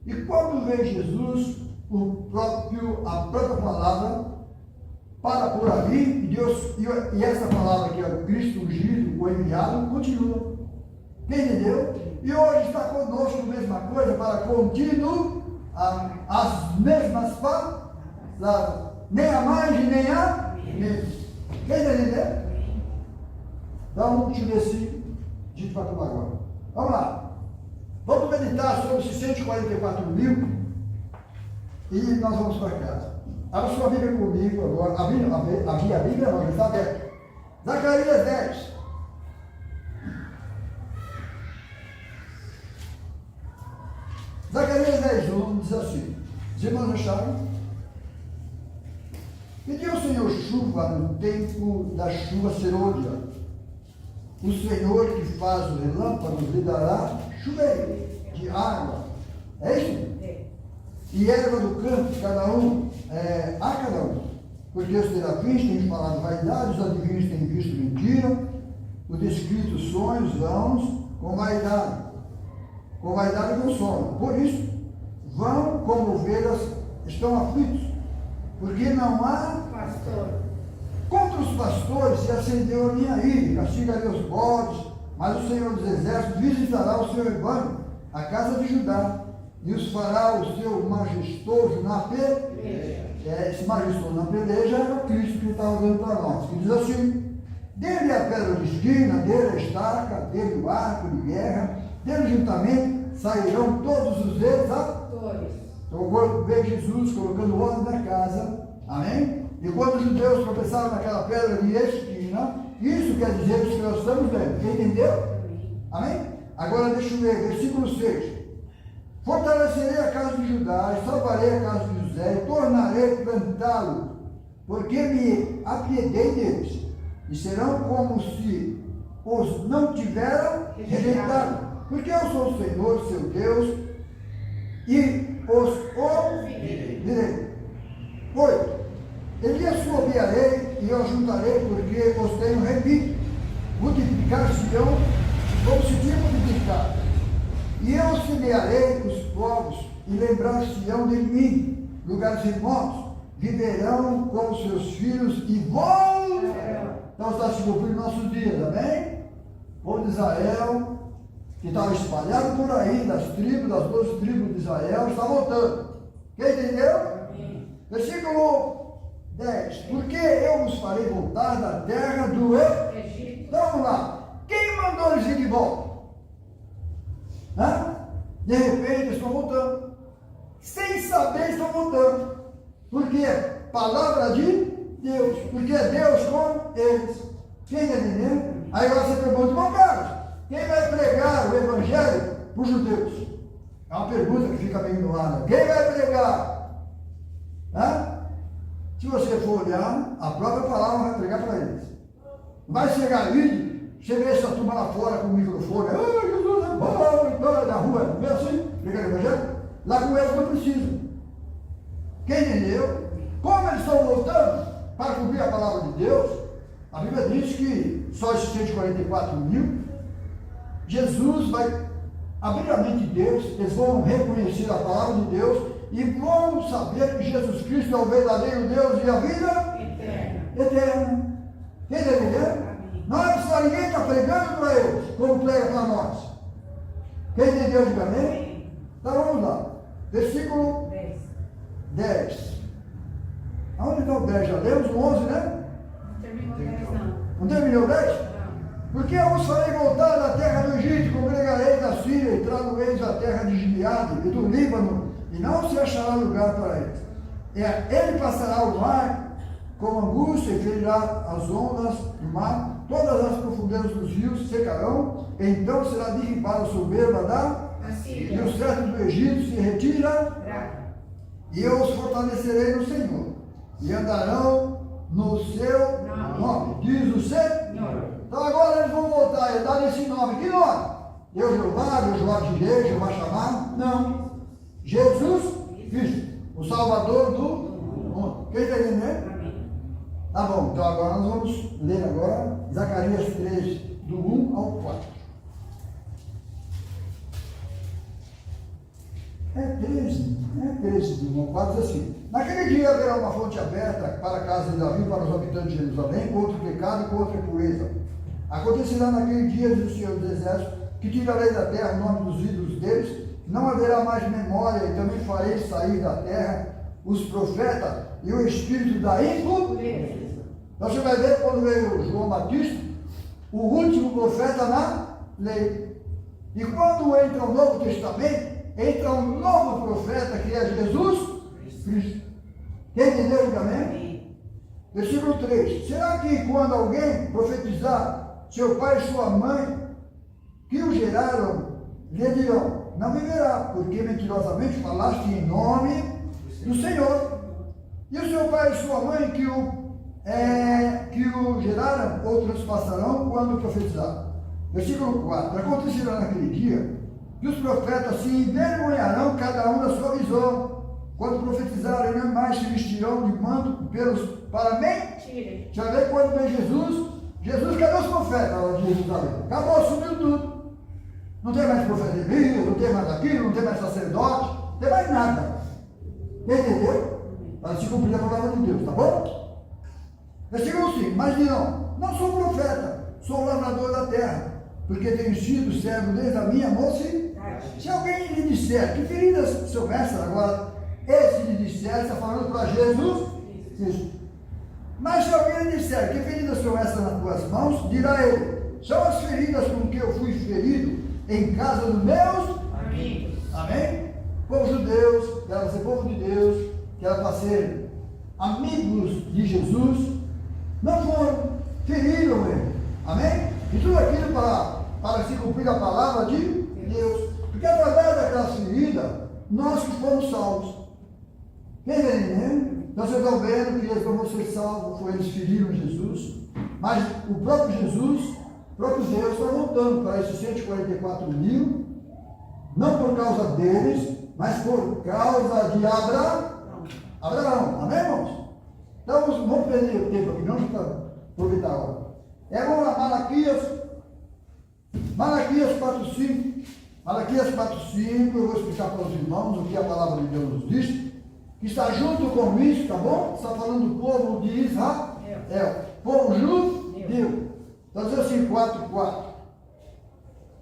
E quando veio Jesus, a própria palavra, para por ali, e essa palavra que é o Cristo ungido, o enviado, continua. Entendeu? E hoje está conosco a mesma coisa, para continuar as mesmas Lá, nem a mais e nem a menos. Quem está entendendo? Então, deixa eu ver se a gente vai tomar agora. Vamos lá. Vamos meditar sobre esses 144 mil e nós vamos para casa. Abra sua Bíblia comigo agora. A Bíblia não, está aberta. Zacarias 10. Zacarias 10, 1 diz assim: os irmãos acharam? Pediu o Senhor chuva no tempo da chuva serôdia. O Senhor que faz os relâmpagos lhe dará chuveiro de água. É isso? É. E erva do campo, cada um, a cada um. Porque os terapins têm falado vaidade, os adivinhos têm visto mentira, os descritos sonhos vãos com vaidade e com sono. Por isso, vão como ovelhas, estão aflitos, porque não há Pastor. contra os pastores se acendeu a minha ira, castigaria os bodes, mas o Senhor dos Exércitos visitará o seu rebanho, a casa de Judá, e os fará o seu majestoso na peleja. Esse majestoso na peleja era Cristo que estava dando para nós, que diz assim: dele a pedra de esquina, dele a estaca, dele o arco de guerra, dele juntamente sairão todos os Pastores. Então agora vê Jesus colocando ordem na casa, amém? E quando os judeus tropeçaram naquela pedra de esquina, isso quer dizer que nós estamos vendo. Quem entendeu? Amém? Agora deixa eu ver, versículo 6. Fortalecerei a casa de Judá, e salvarei a casa de José, e tornarei a plantá-lo, porque me apiedei deles, e serão como se os não tiveram rejeitado, porque eu sou o Senhor, seu Deus, e os ouvirei. 8. Elias sobearei e eu juntarei, porque os tenho repito, multiplicar-se-ão como se tinha multiplicado. E eu semearei os povos e lembrar-se-ão de mim, lugares remotos, viverão com seus filhos e vão. Então está se cumprindo nossos dias, amém? O povo de Israel, que estava espalhado por aí, das 12 tribos de Israel, está voltando. Quem entendeu? Versículo 10. Porque eu os farei voltar da terra do Egito. Então vamos lá. Quem mandou eles ir de volta? De repente estão voltando. Sem saber estão voltando. Porque palavra de Deus. Porque é Deus com eles. Quem está entendendo? Aí agora você pergunta: irmão Carlos, quem vai pregar o evangelho para os judeus? É uma pergunta que fica bem no ar. Quem vai pregar? Se você for olhar, a própria palavra vai pregar para eles. Vai chegar ali, chega essa turma lá fora com o microfone, Jesus é bom, da rua, não é assim? Pregar o evangelho? Lá com eles não precisa. Quem entendeu? Como eles estão voltando para cumprir a palavra de Deus, a Bíblia diz que só esses 144 mil, Jesus vai abrir a mente de Deus, eles vão reconhecer a palavra de Deus e vão saber que Jesus Cristo é o verdadeiro Deus e a vida eterna. Quem está entendendo? Não é só ninguém está pregando para eles, como prega para nós. Quem entendeu, diga amém? Então vamos lá. Versículo 10. Aonde está o 10? Já lemos o 11, né? Não terminou 10, não. Não terminou o 10? Não. Porque eu os farei voltar da terra do Egito, congregarei da Síria e trago-eles à terra de Gileade e do Líbano, e não se achará lugar para eles. Ele passará o mar com angústia e ferirá as ondas do mar, todas as profundezas dos rios secarão, então será derribada a soberba da Assíria. e o cetro do Egito se retira, e eu os fortalecerei no Senhor, e andarão no seu nome, diz o Senhor. Então agora eles vão voltar e dar esse nome. Que nome? Eu Jeová Jireh, Jeová Shammah? Não. Jesus Cristo, o Salvador do mundo. Quem está entendendo? Tá bom, então agora nós vamos ler agora Zacarias 3, do 1 ao 4. É 13, do 1 ao 4 diz assim: naquele dia haverá uma fonte aberta para a casa de Davi, para os habitantes de Jerusalém, contra o pecado e contra a impureza. Acontecerá naquele dia, diz o Senhor dos Exércitos, que tirarei da terra o nome dos ídolos deles, não haverá mais memória, e também farei sair da terra os profetas e o espírito da impureza. Então você vai ver quando veio João Batista, o último profeta na lei. E quando entra o Novo Testamento, entra um novo profeta que é Jesus Cristo. Quem entendeu? Amém? Versículo 3. Será que quando alguém profetizar, seu pai e sua mãe, que o geraram, lhe dirão, não viverá, porque mentirosamente falaste em nome do Senhor. E o seu pai e sua mãe que o geraram, outros passarão quando profetizar. Versículo 4. Acontecerá naquele dia que os profetas se envergonharão cada um da sua visão. Quando profetizarem, não mais se vestirão de manto para mentir. Já vê quando vem Jesus? Jesus, cadê os profetas? Ela diz Jerusalém. Acabou, sumiu tudo. Não tem mais profeta de Bíblia, não tem mais aquilo, não tem mais sacerdote, não tem mais nada. Entendeu? Para se cumprir a palavra de Deus, tá bom? Versículo 5. Mas dirão, não sou profeta, sou lavrador da terra, porque tenho sido servo desde a minha mocidade. Se alguém lhe disser, que feridas, seu mestre, agora, esse lhe disser, está falando para Jesus, isso. Mas se alguém lhe disser, que feridas são essas nas tuas mãos, dirá ele, são as feridas com que eu fui ferido em casa dos meus amigos. Amém? Povo judeu, que era ser povo de Deus, que era para ser amigos de Jesus, não foram, feriram ele. Amém? E tudo aquilo para se cumprir a palavra de Deus. Porque através daquela ferida, nós que fomos salvos. Quem vê, né? Então vocês estão vendo que eles não vão ser salvos, foi eles feriram Jesus, mas o próprio Jesus, o próprio Deus está voltando para esses 144 mil, não por causa deles, mas por causa de Abraão. Amém, irmãos? Então vamos perder o tempo aqui, não para aproveitar agora. Vamos lá, Malaquias 4:5. Malaquias 4:5, eu vou explicar para os irmãos o que a palavra de Deus nos diz. Que está junto com isso, tá bom? Está falando do povo de Israel. Povo judeu. Está dizendo assim, 4:4.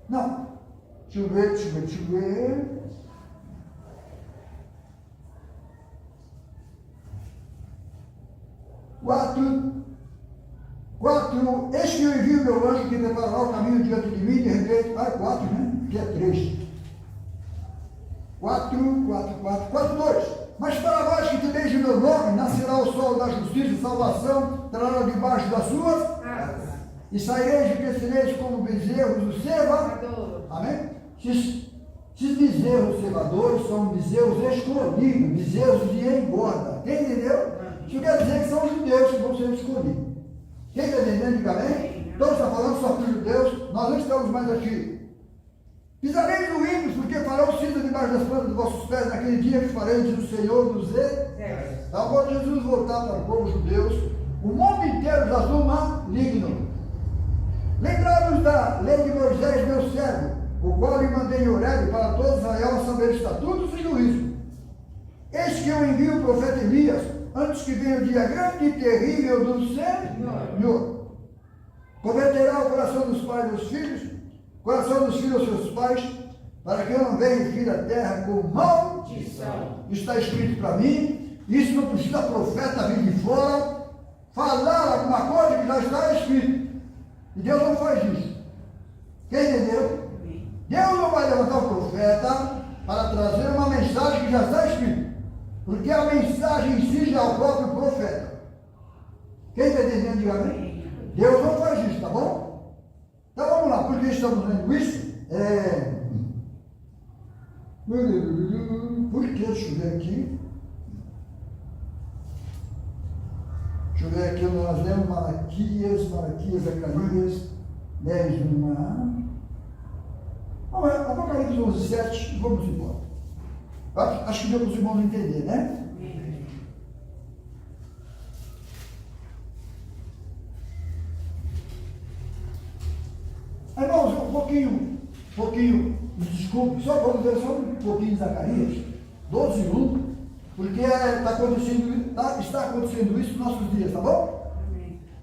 Não. Deixa eu ver. Quatro, eis que eu envio meu anjo que preparará o caminho diante de mim, de repente, 4, né? Que é 3. 4:2. Mas para vós que temeis o meu nome, nascerá o sol da justiça e salvação, trará debaixo das suas asas. E saireis e crescereis como bezerros do cevador. Amém? Esses bezerros cevadores são bezerros escolhidos, bezerros de engorda. Quem entendeu? Isso quer dizer que são os judeus que vão ser escolhidos. Quem está entendendo? Diga amém? Então está falando só para os judeus, nós não estamos mais aqui. Pisareis no ímpio, porque farão cinza debaixo das plantas dos vossos pés naquele dia que farei, diz o Senhor dos Exércitos. Então, quando Jesus voltar para o povo judeus, o mundo inteiro já do maligno. Lembrai-vos da lei de Moisés, meu servo, o qual lhe mandei em Horebe para todo Israel a saber estatutos e juízo. Eis que eu envio o profeta Elias, antes que venha o dia grande e terrível do Senhor. Converterá o coração dos pais dos filhos, coração dos filhos aos seus pais, para que eu não venha e fira a terra com maldição. Isso está escrito para mim, isso não precisa profeta vir de fora, falar alguma coisa que já está escrito. E Deus não faz isso. Quem entendeu? Deus não vai levantar o profeta para trazer uma mensagem que já está escrita. Porque a mensagem em si já é o próprio profeta. Quem está entendendo, diga amém? Deus não faz isso, tá bom? Então vamos lá, por que estamos lendo isso? Por que? Deixa eu ver aqui. Deixa eu ver aqui, nós lemos Malaquias, Zacarias, 10, 1. Vamos lá, Apocalipse 11, 7, e vamos embora. Acho que deu para os irmãos entender, né? Irmãos, um pouquinho, desculpe, só vamos ver só um pouquinho de Zacarias, 12:1, porque está acontecendo isso nos nossos dias, tá bom?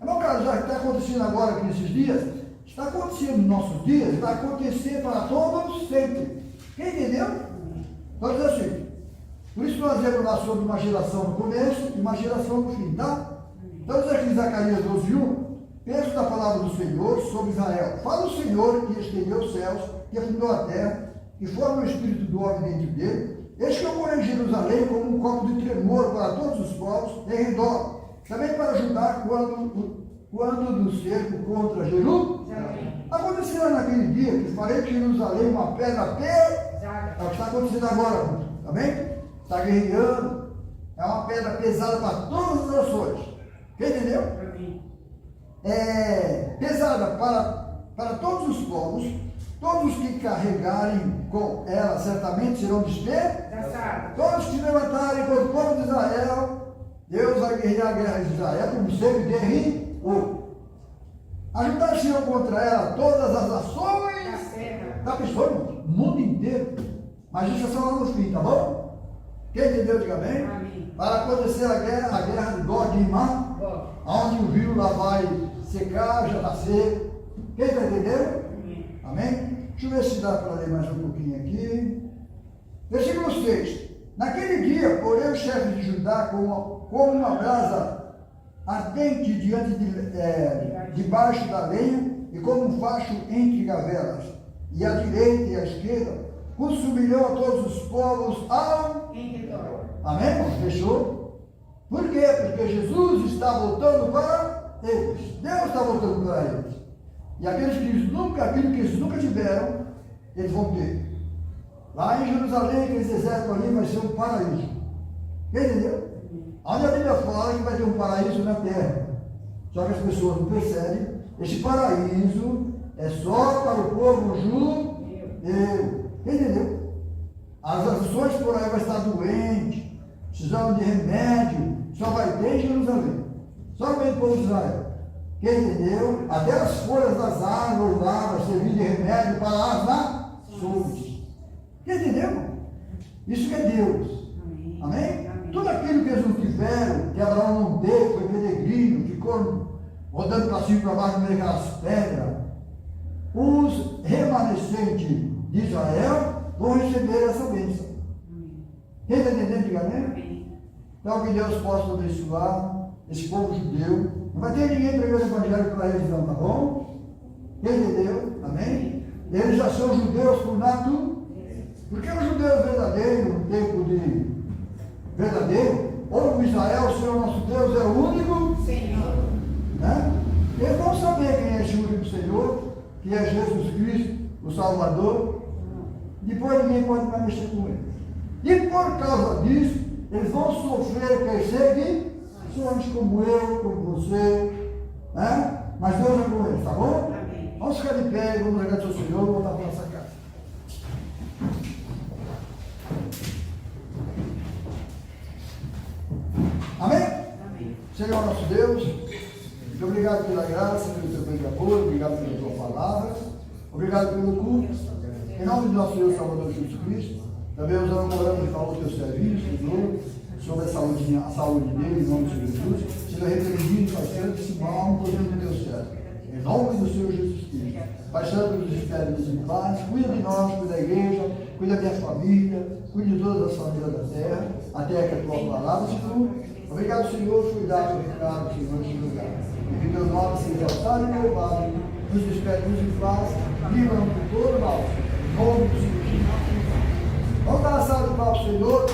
Irmão, cara, já está acontecendo agora aqui nesses dias, está acontecendo nos nossos dias, vai acontecer para todos sempre. Quem entendeu? Então diz assim, por isso fazemos lá sobre uma geração no começo e uma geração no fim, tá? Então diz aqui em Zacarias 12:1, penso da palavra do Senhor sobre Israel. Fala o Senhor que estendeu os céus, que afundou a terra, que forma o espírito do homem dentro dele. Eis que eu porei Jerusalém como um copo de tremor para todos os povos em redor. Também para Judá quando do cerco contra Jerusalém. Acontecerá naquele dia que farei de Jerusalém uma pedra pesada. É o que está acontecendo agora, tá bem? Está guerreando. É uma pedra pesada para todas as nações. Quem entendeu? É pesada para todos os povos. Todos os que carregarem com ela certamente serão despedaçados. Todos que se levantarem contra o povo de Israel, Deus vai guerrear a guerra de Israel, como sempre guerreou. Ajuntar-se-ão contra ela todas as nações da pessoa, o mundo inteiro. Mas isso é só lá no fim, tá bom? Quem entendeu, diga bem? Amém. Para acontecer a guerra de Gog e Magog, onde o rio lá vai secar, já está seco. Quem está entendendo? Amém? Deixa eu ver se dá para ler mais um pouquinho aqui. Versículo 6. Naquele dia, porém, os chefes de Judá como uma brasa ardente debaixo da lenha e como um facho entre gavelas. E à direita e à esquerda consumirão a todos os povos ao redor. Amém, irmão? Fechou? Por quê? Porque Jesus está voltando para eles. Deus está voltando para eles. E aquilo que eles nunca tiveram, eles vão ter. Lá em Jerusalém, aquele deserto ali vai ser um paraíso. Entendeu? Onde a Bíblia fala que vai ter um paraíso na terra. Só que as pessoas não percebem. Esse paraíso é só para o povo judeu. Entendeu? As nações por aí vão estar doentes, precisando de remédio. Só vai ter em Jerusalém. Somente o povo de Israel. Quem entendeu? Até as folhas das árvores lá vai servir de remédio para as nações. Quem entendeu? Isso que é Deus. Amém? Amém? Tudo aquilo que eles não tiveram, que Abraão não teve, foi peregrino, ficou rodando para cima e para baixo no meio daquelas pedras. Os remanescentes de Israel vão receber essa bênção. Quem está entendendo? Diga amém? Então que Deus possa abençoar esse povo judeu. Não vai ter ninguém pregando o evangelho para eles não, tá bom? Quem entendeu? Amém? Eles já são judeus por natureza. Porque o judeu verdadeiro, no tempo de verdadeiro, ou Israel, o Senhor nosso Deus, é o único Senhor. Né? Eles vão saber quem é esse único Senhor, que é Jesus Cristo, o Salvador. Depois ninguém pode mais mexer com ele. E por causa disso, eles vão sofrer perseguições como eu, como você, né? Mas Deus é com eles, tá bom? Amém. Vamos ficar de pé, vamos agradecer ao Senhor e voltar para nossa casa. Amém? Amém? Senhor nosso Deus, muito obrigado pela graça, pelo teu bem de amor, obrigado pela tua palavra, obrigado pelo culto. Em nome do nosso Deus Salvador Jesus Cristo, também os oramos e falamos do teu serviço, Senhor, sobre a saúde dele, em nome de Jesus. Seja repreendido, Pai Santo, esse mal no poder do teu céu. Em nome do Senhor Jesus Cristo. Pai Santo, nos espíritos em paz, cuida de nós, cuida da igreja, cuida da minha família, cuida de todas as famílias da terra, até que a tua palavra se cumpra. Obrigado, Senhor, por cuidar do recado, Senhor, neste lugar. E que teu nome seja exaltado e louvado, nos despede, nos em paz, livra-nos de todo mal. Em nome do Senhor Jesus. Vamos dar a salva de palmas, Senhor.